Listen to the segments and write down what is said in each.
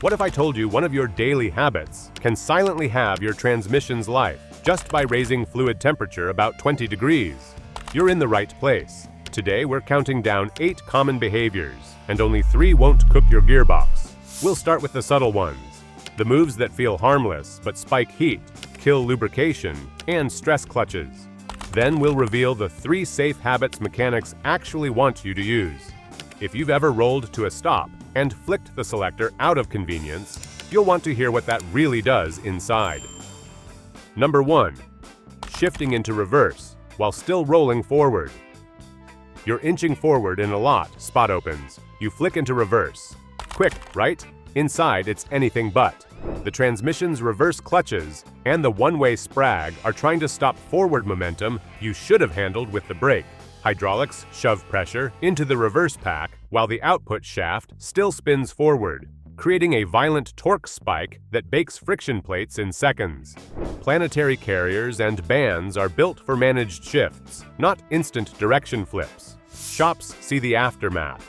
What if I told you one of your daily habits can silently have your transmission's life just by raising fluid temperature about 20 degrees? You're in the right place. Today we're counting down 8 common behaviors, and only 3 won't cook your gearbox. We'll start with the subtle ones. The moves that feel harmless but spike heat, kill lubrication, and stress clutches. Then we'll reveal the 3 safe habits mechanics actually want you to use. If you've ever rolled to a stop and flicked the selector out of convenience, you'll want to hear what that really does inside. Number 1. Shifting into reverse while still rolling forward. You're inching forward in a lot, spot opens. You flick into reverse. Quick, right? Inside, it's anything but. The transmission's reverse clutches and the one-way sprag are trying to stop forward momentum you should have handled with the brake. Hydraulics shove pressure into the reverse pack while the output shaft still spins forward, creating a violent torque spike that bakes friction plates in seconds. Planetary carriers and bands are built for managed shifts, not instant direction flips. Shops see the aftermath.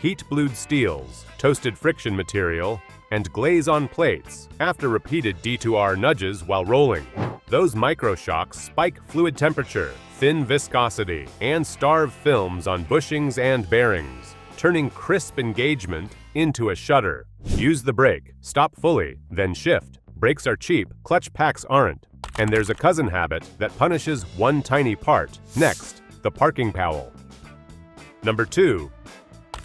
Heat-blued steels, toasted friction material, and glaze on plates after repeated D2R nudges while rolling. Those microshocks spike fluid temperature, thin viscosity, and starve films on bushings and bearings, turning crisp engagement into a shudder. Use the brake, stop fully, then shift. Brakes are cheap, clutch packs aren't. And there's a cousin habit that punishes one tiny part. Next, the parking powell. Number 2.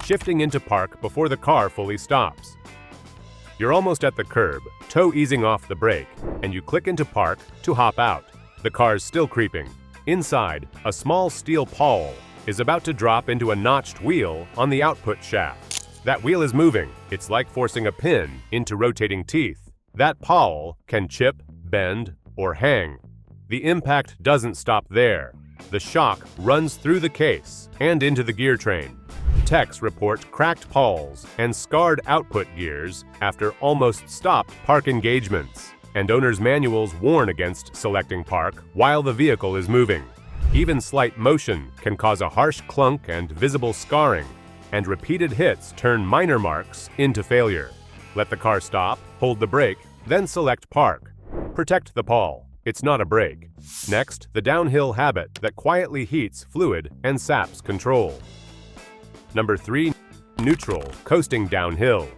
Shifting into park before the car fully stops. You're almost at the curb, toe easing off the brake, and you click into park to hop out. The car's still creeping. Inside, a small steel pawl is about to drop into a notched wheel on the output shaft. That wheel is moving. It's like forcing a pin into rotating teeth. That pawl can chip, bend, or hang. The impact doesn't stop there. The shock runs through the case and into the gear train. Techs report cracked pawls and scarred output gears after almost stopped park engagements, and owners' manuals warn against selecting park while the vehicle is moving. Even slight motion can cause a harsh clunk and visible scarring, and repeated hits turn minor marks into failure. Let the car stop, hold the brake, then select park. Protect the pawl. It's not a brake. Next, the downhill habit that quietly heats fluid and saps control. Number 3. Neutral, coasting downhill.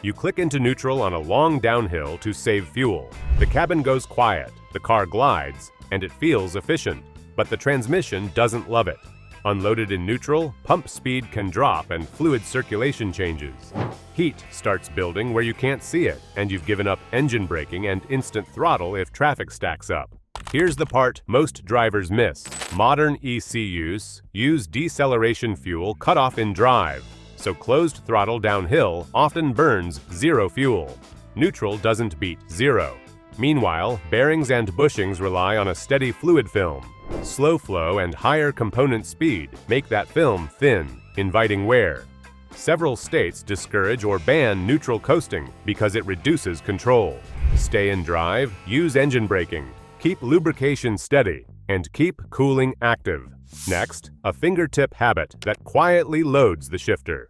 You click into neutral on a long downhill to save fuel. The cabin goes quiet, the car glides, and it feels efficient. But the transmission doesn't love it. Unloaded in neutral, pump speed can drop and fluid circulation changes. Heat starts building where you can't see it, and you've given up engine braking and instant throttle if traffic stacks up. Here's the part most drivers miss. Modern ECUs use deceleration fuel cut off in drive, so closed throttle downhill often burns 0 fuel. Neutral doesn't beat 0. Meanwhile, bearings and bushings rely on a steady fluid film. Slow flow and higher component speed make that film thin, inviting wear. Several states discourage or ban neutral coasting because it reduces control. Stay in drive, use engine braking, keep lubrication steady, and keep cooling active. Next, a fingertip habit that quietly loads the shifter.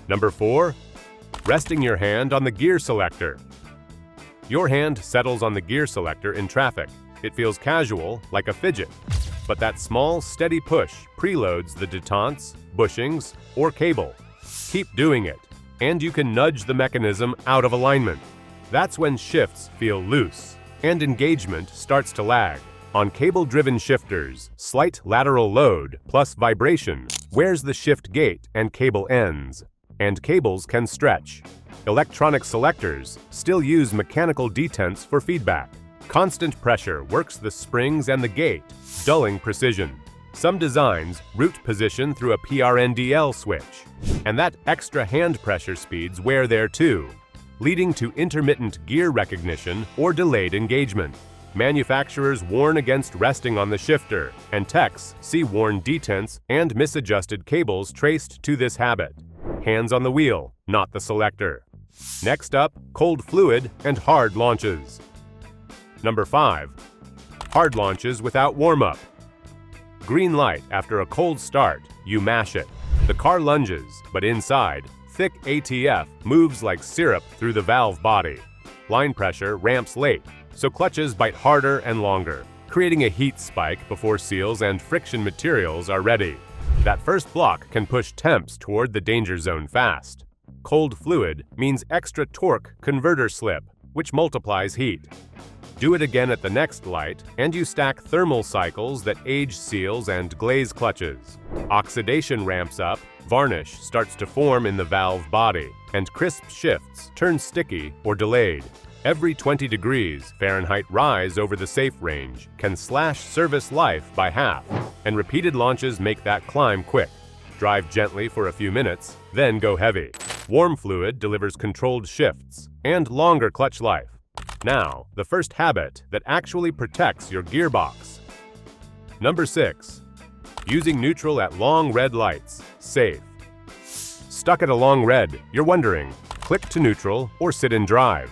Number 4. Resting your hand on the gear selector. Your hand settles on the gear selector in traffic. It feels casual, like a fidget. But that small, steady push preloads the detents, bushings, or cable. Keep doing it, and you can nudge the mechanism out of alignment. That's when shifts feel loose, and engagement starts to lag. On cable-driven shifters, slight lateral load plus vibration wears the shift gate and cable ends, and cables can stretch. Electronic selectors still use mechanical detents for feedback. Constant pressure works the springs and the gate, dulling precision. Some designs route position through a PRNDL switch, and that extra hand pressure speeds wear there too, leading to intermittent gear recognition or delayed engagement. Manufacturers warn against resting on the shifter, and techs see worn detents and misadjusted cables traced to this habit. Hands on the wheel, not the selector. Next up, cold fluid and hard launches. Number 5. Hard launches without warm-up. Green light after a cold start, you mash it. The car lunges, but inside, Thick ATF moves like syrup through the valve body. Line pressure ramps late, so clutches bite harder and longer, creating a heat spike before seals and friction materials are ready. That first block can push temps toward the danger zone fast. Cold fluid means extra torque converter slip, which multiplies heat. Do it again at the next light, and you stack thermal cycles that age seals and glaze clutches. Oxidation ramps up, varnish starts to form in the valve body, and crisp shifts turn sticky or delayed. Every 20 degrees Fahrenheit rise over the safe range can slash service life by half, and repeated launches make that climb quick. Drive gently for a few minutes, then go heavy. Warm fluid delivers controlled shifts and longer clutch life. Now, the first habit that actually protects your gearbox. Number 6. Using neutral at long red lights. Safe. Stuck at a long red, you're wondering, click to neutral or sit in drive.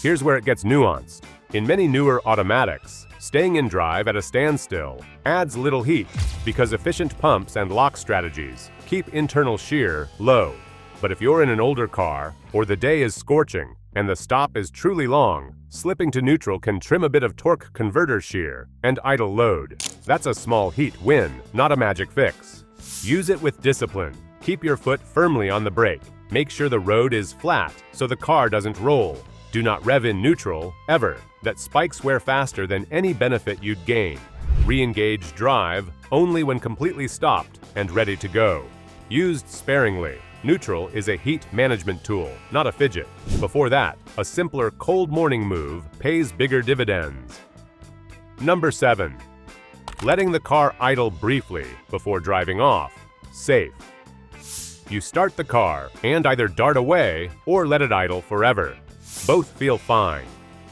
Here's where it gets nuanced. In many newer automatics, staying in drive at a standstill adds little heat because efficient pumps and lock strategies keep internal shear low. But if you're in an older car, or the day is scorching, and the stop is truly long, slipping to neutral can trim a bit of torque converter shear and idle load. That's a small heat win, not a magic fix. Use it with discipline. Keep your foot firmly on the brake. Make sure the road is flat so the car doesn't roll. Do not rev in neutral, ever. That spikes wear faster than any benefit you'd gain. Re-engage drive only when completely stopped and ready to go. Used sparingly. Neutral is a heat management tool, not a fidget. Before that, a simpler cold morning move pays bigger dividends. Number 7. Letting the car idle briefly before driving off. Safe. You start the car and either dart away or let it idle forever. Both feel fine.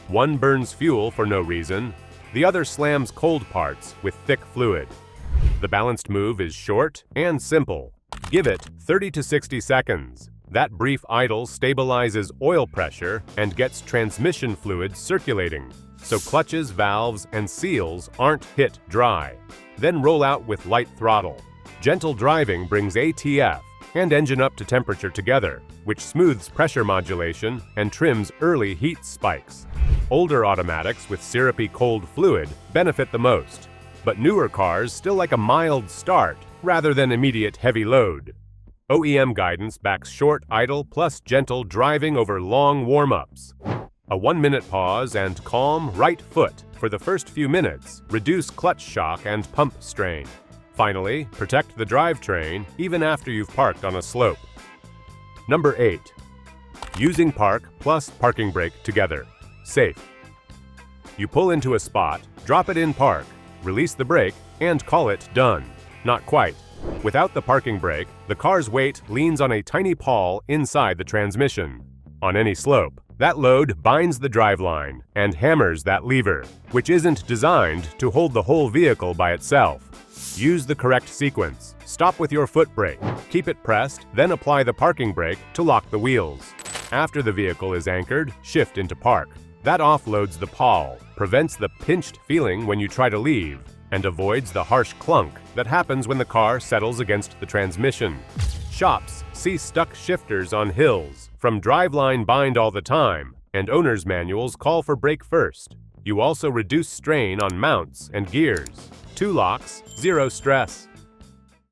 One burns fuel for no reason, the other slams cold parts with thick fluid. The balanced move is short and simple. Give it 30 to 60 seconds. That brief idle stabilizes oil pressure and gets transmission fluid circulating, so clutches, valves, and seals aren't hit dry. Then roll out with light throttle. Gentle driving brings ATF and engine up to temperature together, which smooths pressure modulation and trims early heat spikes. Older automatics with syrupy cold fluid benefit the most, but newer cars still like a mild start rather than immediate heavy load. OEM guidance backs short idle plus gentle driving over long warm-ups. A 1-minute pause and calm right foot for the first few minutes reduce clutch shock and pump strain. Finally, protect the drivetrain even after you've parked on a slope. Number 8. Using park plus parking brake together. Safe. You pull into a spot, drop it in park, release the brake, and call it done. Not quite. Without the parking brake, the car's weight leans on a tiny pawl inside the transmission. On any slope, that load binds the driveline and hammers that lever, which isn't designed to hold the whole vehicle by itself. Use the correct sequence. Stop with your foot brake, keep it pressed, then apply the parking brake to lock the wheels. After the vehicle is anchored, shift into park. That offloads the pawl, prevents the pinched feeling when you try to leave, and avoids the harsh clunk that happens when the car settles against the transmission. Shops see stuck shifters on hills, from driveline bind all the time, and owner's manuals call for brake first. You also reduce strain on mounts and gears. 2 locks, 0 stress.